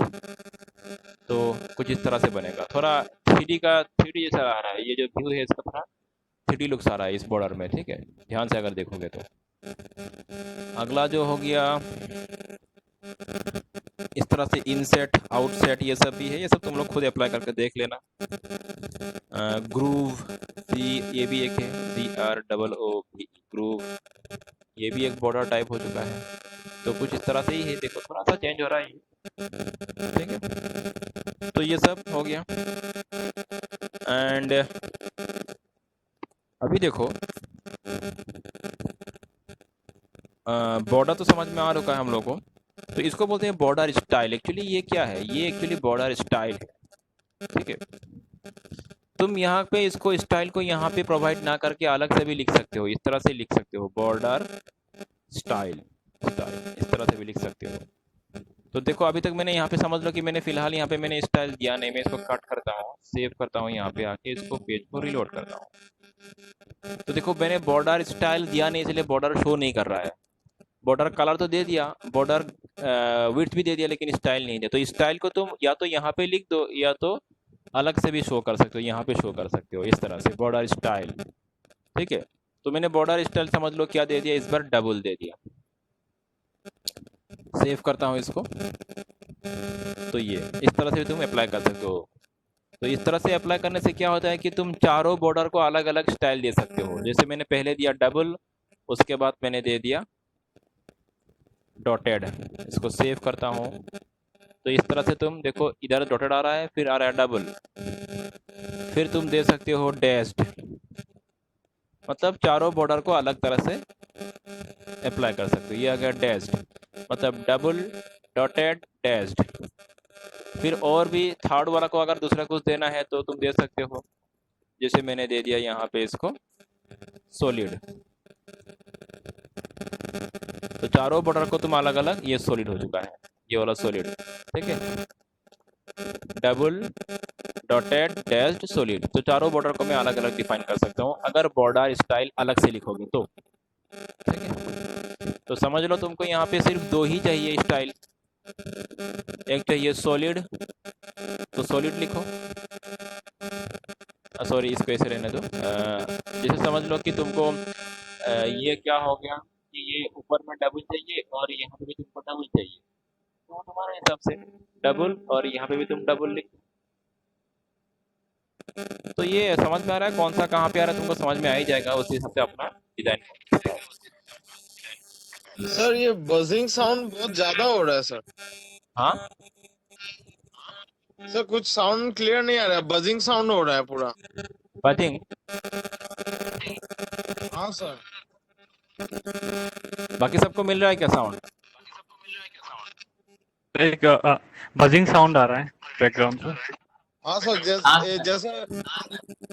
[SPEAKER 1] तो कुछ इस तरह से बनेगा, थोड़ा 3D का 3D जैसा आ रहा है, ये जो व्यू है इसका थोड़ा 3D लुक्स आ रहा है इस बॉर्डर में, ठीक है, ध्यान से अगर देखोगे तो। अगला जो हो गया इस तरह से इनसेट आउटसेट, ये सब भी है, ये सब तुम लोग खुद अप्लाई करके देख लेना। ग्रूव, ये भी एक है, CROOV, ग्रूव, ये भी एक बॉर्डर टाइप हो चुका है। तो कुछ इस तरह से ही है, देखो थोड़ा सा चेंज हो रहा है, ठीक है। तो ये सब हो गया। एंड अभी देखो बॉर्डर तो समझ में आ रखा है हम लोग को, तो इसको बोलते हैं बॉर्डर स्टाइल। एक्चुअली ये क्या है, ये एक्चुअली बॉर्डर स्टाइल है, ठीक है। तुम यहाँ पे इसको स्टाइल को यहाँ पे प्रोवाइड ना करके अलग से भी लिख सकते हो, इस तरह से लिख सकते हो बॉर्डर स्टाइल, स्टाइल इस तरह से भी लिख सकते हो। तो देखो अभी तक मैंने यहाँ पे समझ लो कि मैंने फिलहाल यहाँ पे मैंने स्टाइल दिया नहीं, मैं इसको कट करता हूँ, सेव करता हूँ यहाँ पे आके, इसको पेज को रिलोड करता हूँ। तो देखो मैंने बॉर्डर स्टाइल दिया नहीं, इसलिए बॉर्डर शो नहीं कर रहा है। बॉर्डर कलर तो दे दिया, बॉर्डर विड्थ भी दे दिया, लेकिन स्टाइल नहीं दिया। तो स्टाइल को तुम या तो यहाँ पे लिख दो या तो अलग से भी शो कर सकते हो, यहाँ पे शो कर सकते हो इस तरह से बॉर्डर स्टाइल, ठीक है। तो मैंने बॉर्डर स्टाइल समझ लो क्या दे दिया, इस बार डबल दे दिया। सेव करता हूँ इसको, तो ये इस तरह से तुम अप्लाई कर सकते हो। तो इस तरह से अप्लाई करने से क्या होता है कि तुम चारों बॉर्डर को अलग अलग स्टाइल दे सकते हो। जैसे मैंने पहले दिया डबल, उसके बाद मैंने दे दिया डॉटेड, इसको सेव करता हूँ। तो इस तरह से तुम देखो इधर डॉटेड आ रहा है, फिर आ रहा है डबल, फिर तुम दे सकते हो डैश्ड, मतलब चारों बॉर्डर को अलग तरह से अप्लाई कर सकते हो। ये आ गया डैश्ड, मतलब डबल, डॉटेड, डैश्ड। फिर और भी थर्ड वाला को अगर दूसरा कुछ देना है तो तुम दे सकते हो, जैसे मैंने दे दिया यहाँ पे इसको सॉलिड। तो चारों बॉर्डर को तुम अलग अलग, ये सॉलिड हो चुका है, ये वाला सॉलिड, ठीक है। डबल, डॉटेड, डैश्ड, सॉलिड, तो चारों बॉर्डर को मैं अलग अलग डिफाइन कर सकता हूँ अगर बॉर्डर स्टाइल अलग से लिखोगे तो, ठीक है। तो समझ लो तुमको यहाँ पे सिर्फ 2 ही चाहिए स्टाइल, एक चाहिए सॉलिड, तो सॉलिड लिखो, सॉरी इसको ऐसे रहने दो। जैसे समझ लो कि तुमको ये क्या हो गया कि ये ऊपर में डबल चाहिए और यहाँ पे भी तुमको डबल चाहिए, तो तुम्हारे हिसाब से डबल और यहाँ पे भी तुम डबल लिख। तो ये समझ में आ रहा है कौन सा कहाँ पे आ रहा है, तुमको समझ में आ ही जाएगा, उसी हिसाब से अपना डिजाइन।
[SPEAKER 3] सर ये बजिंग साउंड बहुत ज्यादा हो रहा है सर।
[SPEAKER 1] हाँ
[SPEAKER 3] सर कुछ साउंड क्लियर नहीं आ रहा है, बजिंग साउंड हो रहा है पूरा।
[SPEAKER 1] बजिंग,
[SPEAKER 3] हाँ सर।
[SPEAKER 1] बाकी सबको मिल रहा है क्या साउंड?
[SPEAKER 4] एक बजिंग साउंड आ रहा है बैकग्राउंड से।
[SPEAKER 3] हाँ सर,
[SPEAKER 2] हाँ
[SPEAKER 3] जैसे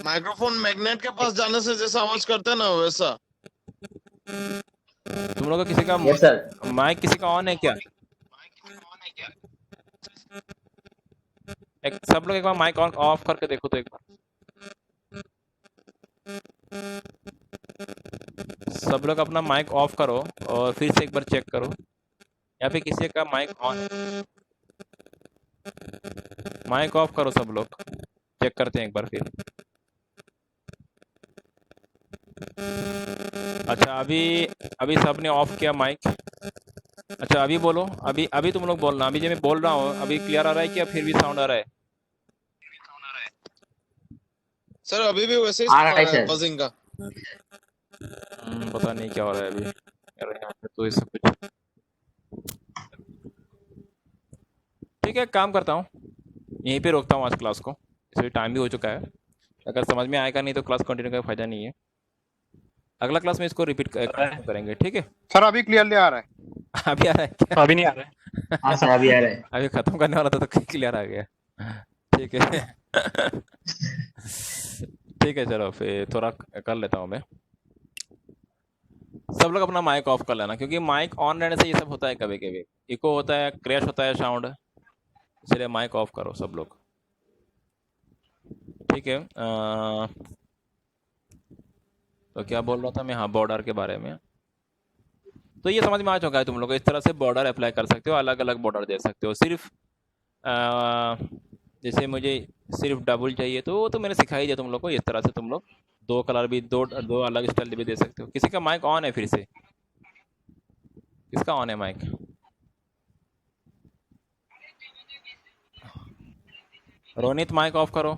[SPEAKER 3] माइक्रोफोन मैग्नेट के पास जाने से जैसा आवाज करता है ना वैसा।
[SPEAKER 1] तुम लोग का किसी का
[SPEAKER 2] यस सर।
[SPEAKER 1] माइक किसी का ऑन है क्या? एक सब लोग एक बार माइक ऑन ऑफ करके देखो तो एक बार, सब लोग अपना माइक ऑफ करो और फिर से एक बार चेक करो। यहाँ पे किसी का माइक ऑन, माइक ऑफ करो सब लोग, चेक करते हैं एक बार फिर। अच्छा अभी अभी सबने ऑफ किया माइक। अच्छा अभी बोलो, अभी अभी तुम लोग बोलना, अभी जो मैं बोल रहा हूँ अभी क्लियर आ रहा है क्या फिर भी साउंड आ रहा है?
[SPEAKER 3] सर अभी भी वैसे ही
[SPEAKER 5] आ
[SPEAKER 3] sound
[SPEAKER 5] रहा
[SPEAKER 3] आ
[SPEAKER 5] है
[SPEAKER 3] रहा है
[SPEAKER 5] सर।
[SPEAKER 3] बजिंग का।
[SPEAKER 1] पता नहीं क्या हो रहा है अभी यार यहाँ पे तो, ये सब कुछ ठीक है। काम करता हूँ, यहीं पे रोकता हूँ आज क्लास को, इसलिए टाइम भी हो चुका है। अगर समझ में आएगा नहीं तो क्लास कंटिन्यू का फ़ायदा नहीं है। अगला क्लास में इसको रिपीट करेंगे, ठीक है?
[SPEAKER 6] सर अभी क्लियरली आ रहा है।
[SPEAKER 1] अभी आ रहा है क्या?
[SPEAKER 4] अभी नहीं आ रहा है।
[SPEAKER 5] हाँ सर अभी आ रहा है।
[SPEAKER 1] अभी ख़त्म करने वाला था तो क्लियर आ गया, ठीक है। ठीक है चलो फिर थोड़ा कर लेता हूँ मैं। सब लोग अपना माइक ऑफ कर लेना, क्योंकि माइक ऑन रहने से ये सब होता है, कभी कभी इको होता है, क्रैश होता है साउंड, इसलिए माइक ऑफ करो सब लोग, ठीक है। तो क्या बोल रहा था मैं, हाँ बॉर्डर के बारे में। तो ये समझ में आ चुका है तुम लोग को, इस तरह से बॉर्डर अप्लाई कर सकते हो, अलग अलग बॉर्डर दे सकते हो। सिर्फ जैसे मुझे सिर्फ डबल चाहिए तो वो तो मैंने सिखा ही दिया तुम लोग को। इस तरह से तुम लोग दो कलर भी, दो अलग स्टाइल भी दे सकते हो। किसी का माइक ऑन है फिर से? किसका ऑन है माइक? रोनित माइक ऑफ करो,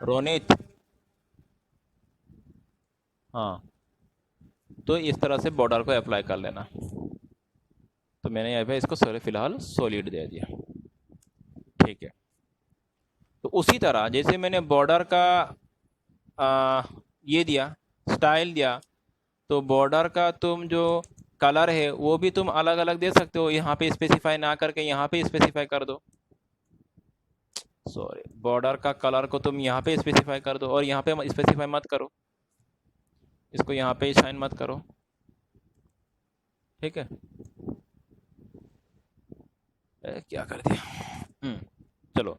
[SPEAKER 1] रोनित। हाँ तो इस तरह से बॉर्डर को अप्लाई कर लेना। तो मैंने यहाँ पे इसको फिलहाल सॉलिड दे दिया, ठीक है। तो उसी तरह जैसे मैंने बॉर्डर का ये दिया, स्टाइल दिया, तो बॉर्डर का तुम जो कलर है वो भी तुम अलग अलग दे सकते हो। यहाँ पे स्पेसिफाई ना करके यहाँ पे स्पेसिफाई कर दो, सॉरी, बॉर्डर का कलर को तुम यहाँ पे स्पेसिफाई कर दो और यहाँ पे स्पेसिफाई मत करो, इसको यहाँ पे साइन मत करो, ठीक है। क्या कर दिया, चलो।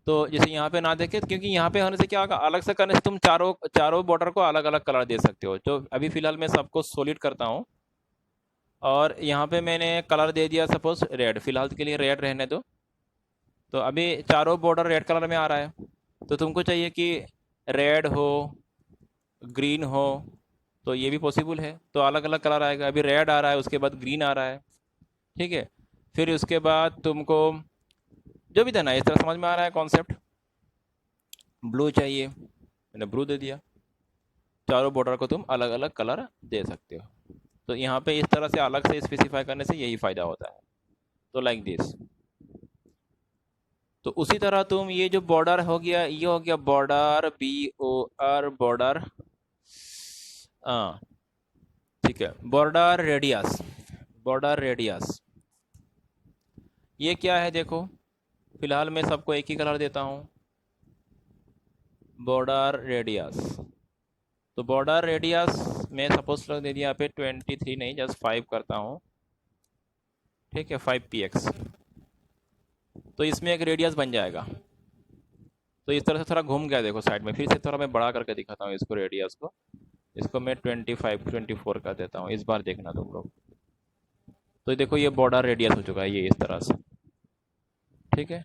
[SPEAKER 1] तो जैसे यहाँ पे ना देखे, क्योंकि यहाँ पे होने से क्या होगा, अलग से करने से तुम चारों बॉर्डर को अलग अलग कलर दे सकते हो। तो अभी फ़िलहाल मैं सबको सॉलिड करता हूँ और यहाँ पे मैंने कलर दे दिया सपोज रेड, फ़िलहाल के लिए रेड रहने दो। तो अभी चारों बॉर्डर रेड कलर में आ रहा है, तो तुमको चाहिए कि रेड हो, ग्रीन हो, तो ये भी पॉसिबल है। तो अलग अलग कलर आएगा, अभी रेड आ रहा है, उसके बाद ग्रीन आ रहा है, ठीक है। फिर उसके बाद तुमको जो भी देना है, इस तरह समझ में आ रहा है कॉन्सेप्ट। ब्लू चाहिए, मैंने ब्लू दे दिया। चारों बॉर्डर को तुम अलग अलग कलर दे सकते हो। तो यहाँ पे इस तरह से अलग से स्पेसिफाई करने से यही फ़ायदा होता है। तो लाइक दिस। तो उसी तरह तुम ये जो बॉर्डर हो गया, ये हो गया बॉर्डर, BOR बॉर्डर, हाँ ठीक है। बॉर्डर रेडियस, बॉर्डर रेडियस ये क्या है देखो, फिलहाल मैं सबको एक ही कलर देता हूँ, बॉर्डर रेडियस। तो बॉर्डर रेडियस मैं सपोज लग दे दिया यहाँ पे 23 नहीं, जस्ट 5 करता हूँ, ठीक है, 5 px। तो इसमें एक रेडियस बन जाएगा। तो इस तरह से थोड़ा घूम गया देखो साइड में, फिर से थोड़ा मैं बड़ा करके दिखाता हूँ इसको, रेडियस को। इसको मैं 24 कर देता हूँ, इस बार देखना तुम लोग। तो देखो ये बॉर्डर रेडियस हो चुका है, ये इस तरह से, ठीक है।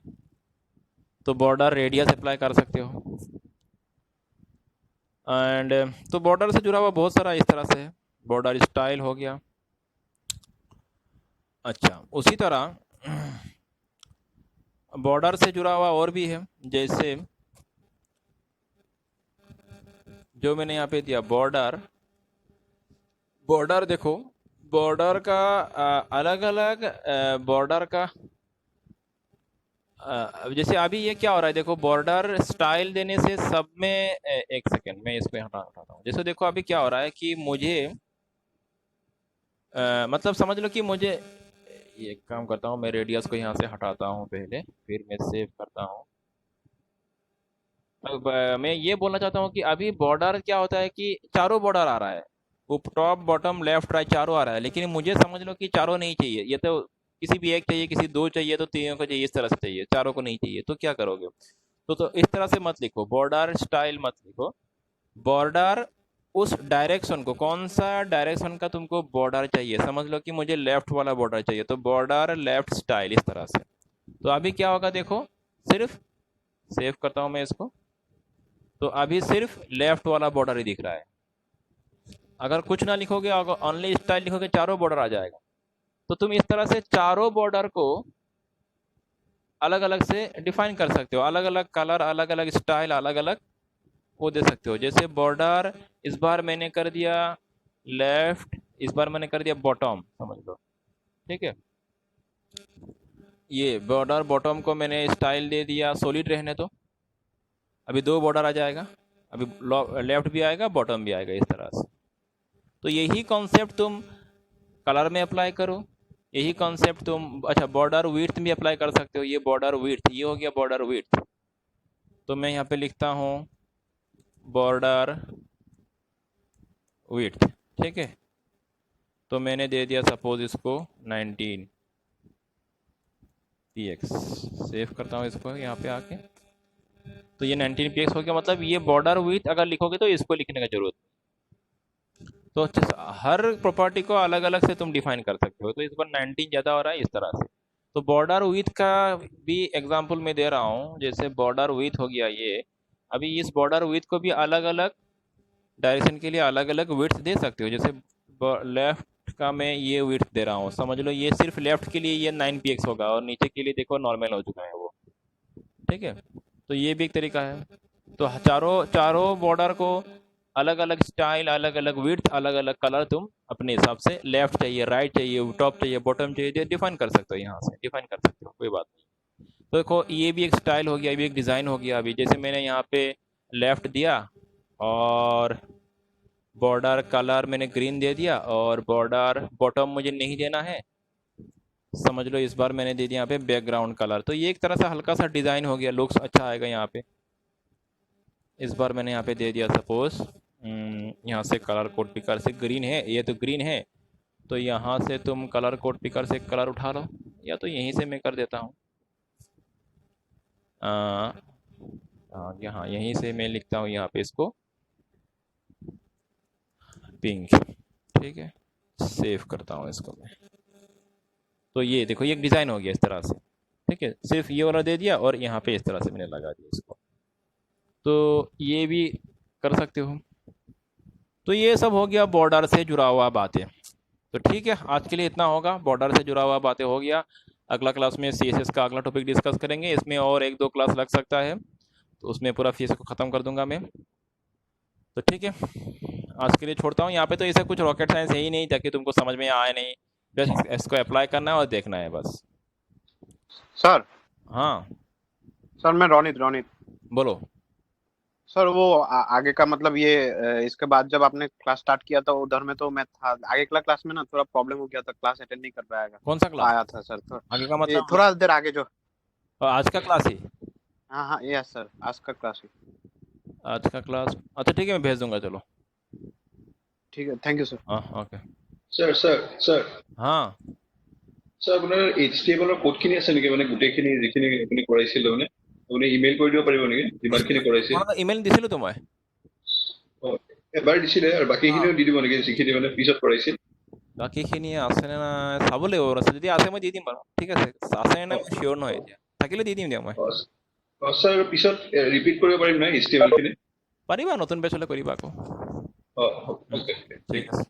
[SPEAKER 1] तो बॉर्डर रेडियस अप्लाई कर सकते हो। एंड तो बॉर्डर से जुड़ा हुआ बहुत सारा इस तरह से है, बॉर्डर स्टाइल हो गया। अच्छा उसी तरह बॉर्डर से जुड़ा हुआ और भी है, जैसे जो मैंने यहाँ पे दिया बॉर्डर, बॉर्डर देखो, बॉर्डर का अलग अलग बॉर्डर का जैसे अभी ये क्या हो रहा है देखो, बॉर्डर स्टाइल देने से सब में एक सेकेंड मैं इसको हटाता हूँ। जैसे देखो अभी क्या हो रहा है कि मुझे मतलब समझ लो कि मुझे ये काम करता हूँ, मैं रेडियस को यहाँ से हटाता हूँ पहले, फिर मैं सेव करता हूँ। अब मैं ये बोलना चाहता हूँ कि अभी बॉर्डर क्या होता है कि चारों बॉर्डर आ रहा है, वो टॉप बॉटम लेफ्ट राइट चारों आ रहा है, लेकिन मुझे समझ लो कि चारों नहीं चाहिए, ये तो किसी भी एक चाहिए, किसी दो चाहिए, तो तीनों को चाहिए, इस तरह से चाहिए, चारों को नहीं चाहिए, तो क्या करोगे? तो इस तरह से मत लिखो, बॉर्डर स्टाइल मत लिखो, बॉर्डर उस डायरेक्शन को, कौन सा डायरेक्शन का तुमको बॉर्डर चाहिए, समझ लो कि मुझे लेफ्ट वाला बॉर्डर चाहिए, तो बॉर्डर लेफ्ट स्टाइल, इस तरह से। तो अभी क्या होगा देखो, सिर्फ सेव करता हूं मैं इसको, तो अभी सिर्फ लेफ्ट वाला बॉर्डर ही दिख रहा है। अगर कुछ ना लिखोगे, अगर ओनली स्टाइल लिखोगे, चारों बॉर्डर आ जाएगा। तो तुम इस तरह से चारों बॉर्डर को अलग अलग से डिफाइन कर सकते हो, अलग अलग कलर, अलग अलग स्टाइल, अलग अलग वो दे सकते हो। जैसे बॉर्डर इस बार मैंने कर दिया लेफ्ट, इस बार मैंने कर दिया बॉटम, समझ लो, ठीक है। ये बॉर्डर बॉटम को मैंने स्टाइल दे दिया सॉलिड रहने दो, अभी दो बॉर्डर आ जाएगा, अभी लेफ्ट भी आएगा, बॉटम भी आएगा, इस तरह से। तो यही कॉन्सेप्ट तुम कलर में अप्लाई करो, यही कॉन्सेप्ट तुम, अच्छा, बॉर्डर विड्थ भी अप्लाई कर सकते हो। ये बॉर्डर विड्थ, ये हो गया बॉर्डर विड्थ, तो मैं यहाँ पे लिखता हूँ बॉर्डर विड्थ, ठीक है। तो मैंने दे दिया सपोज इसको 19 px, सेव करता हूँ इसको यहाँ पे आके, तो ये 19 px हो गया। मतलब ये बॉर्डर विड्थ अगर लिखोगे तो इसको लिखने का जरूरत, तो हर प्रॉपर्टी को अलग अलग से तुम डिफाइन कर सकते हो। तो इस बार 19 ज़्यादा हो रहा है, इस तरह से। तो बॉर्डर विड्थ का भी एग्जांपल मैं दे रहा हूँ, जैसे बॉर्डर विड्थ हो गया ये, अभी इस बॉर्डर विड्थ को भी अलग अलग डायरेक्शन के लिए अलग अलग विड्थ दे सकते हो। जैसे लेफ्ट का मैं ये विड्थ दे रहा हूँ, समझ लो ये सिर्फ लेफ्ट के लिए ये 9 px होगा, और नीचे के लिए देखो नॉर्मल हो चुका है वो, ठीक है। तो ये भी एक तरीका है। तो चारों बॉर्डर को अलग अलग स्टाइल, अलग अलग विड्थ, अलग अलग कलर तुम अपने हिसाब से, लेफ्ट चाहिए, राइट चाहिए, टॉप चाहिए, बॉटम चाहिए, डिफाइन कर सकते हो, यहाँ से डिफाइन कर सकते हो, कोई बात नहीं। तो देखो ये भी एक स्टाइल हो गया, ये भी एक डिज़ाइन हो गया। अभी जैसे मैंने यहाँ पे लेफ्ट दिया और बॉर्डर कलर मैंने ग्रीन दे दिया, और बॉर्डर बॉटम मुझे नहीं देना है, समझ लो इस बार मैंने दे दिया यहाँ पे बैकग्राउंड कलर। तो ये एक तरह से हल्का सा डिज़ाइन हो गया, लुक्स अच्छा आएगा यहाँ पे। इस बार मैंने यहाँ पे दे दिया सपोज यहाँ से कलर कोड पिकर से ग्रीन है, ये तो ग्रीन है, तो यहाँ से तुम कलर कोड पिकर से कलर उठा लो, या तो यहीं से मैं कर देता हूँ, यहाँ यहीं से मैं लिखता हूँ यहाँ पे इसको पिंक, ठीक है। सेव करता हूँ इसको मैं। तो ये देखो ये एक डिज़ाइन हो गया इस तरह से, ठीक है। सिर्फ ये वाला दे दिया और यहाँ पे इस तरह से मैंने लगा दिया इसको, तो ये भी कर सकते हो। तो ये सब हो गया बॉर्डर से जुड़ा हुआ बातें। तो ठीक है, आज के लिए इतना होगा, बॉर्डर से जुड़ा हुआ बातें हो गया। अगला क्लास में CSS का अगला टॉपिक डिस्कस करेंगे, इसमें और 1-2 क्लास लग सकता है, तो उसमें पूरा CSS को ख़त्म कर दूंगा मैं। तो ठीक है, आज के लिए छोड़ता हूँ यहाँ पे। तो इसे कुछ रॉकेट साइंस है ही नहीं, ताकि तुमको समझ में आए नहीं, बस इसको अप्लाई करना है और देखना है बस।
[SPEAKER 6] सर।
[SPEAKER 1] हाँ
[SPEAKER 6] सर मैं रोनित।
[SPEAKER 1] बोलो।
[SPEAKER 6] सर वो आगे का मतलब ये इसके बाद जब आपने क्लास स्टार्ट किया था उधर में, तो मैं था आगे क्लास में ना थोड़ा प्रॉब्लम हो गया था, क्लास अटेंड नहीं कर पाया।
[SPEAKER 1] कौन सा क्लास
[SPEAKER 6] आया था सर, तो
[SPEAKER 1] आगे का
[SPEAKER 6] ये
[SPEAKER 1] मतलब?
[SPEAKER 6] थोड़ा देर आगे जो
[SPEAKER 1] आज का क्लास ही?
[SPEAKER 6] हाँ यस सर, आज का क्लास ही।
[SPEAKER 1] आज का क्लास, अच्छा ठीक है, मैं भेज दूंगा, चलो
[SPEAKER 6] ठीक है, थैंक यू सर।
[SPEAKER 1] हाँ ओके।
[SPEAKER 5] স্যাৰ
[SPEAKER 1] हाँ
[SPEAKER 5] আপোনাৰ HTML ৰ কোডখিনি আছে নেকি, মানে গোটেইখিনি যিখিনি আপুনি কৰাইছিল, মানে আপুনি ইমেইল কৰি দিব পাৰিব নেকি যিমানখিনি কৰাইছিল?
[SPEAKER 1] ইমেইল দিছিলোঁ তো মই।
[SPEAKER 5] এবাৰ দিছিলে, আৰু বাকীখিনিও দি দিব নেকি যিখিনি মানে পিছত কৰাইছিল?
[SPEAKER 1] বাকীখিনি আছেনে নাই চাব লাগিব, যদি আছে মই দি দিম বাৰু, ঠিক আছে। আছেনে নাই মই চিয়'ৰ নহয়, এতিয়া থাকিলে দি দিম দিয়া মই।
[SPEAKER 5] ছাৰ পিছত ৰিপিট কৰিব পাৰিম নাই HTML খিনি?
[SPEAKER 1] পাৰিবা, নতুন বেচ হ'লে কৰিবা আকৌ।
[SPEAKER 5] অ'কে
[SPEAKER 1] ঠিক আছে।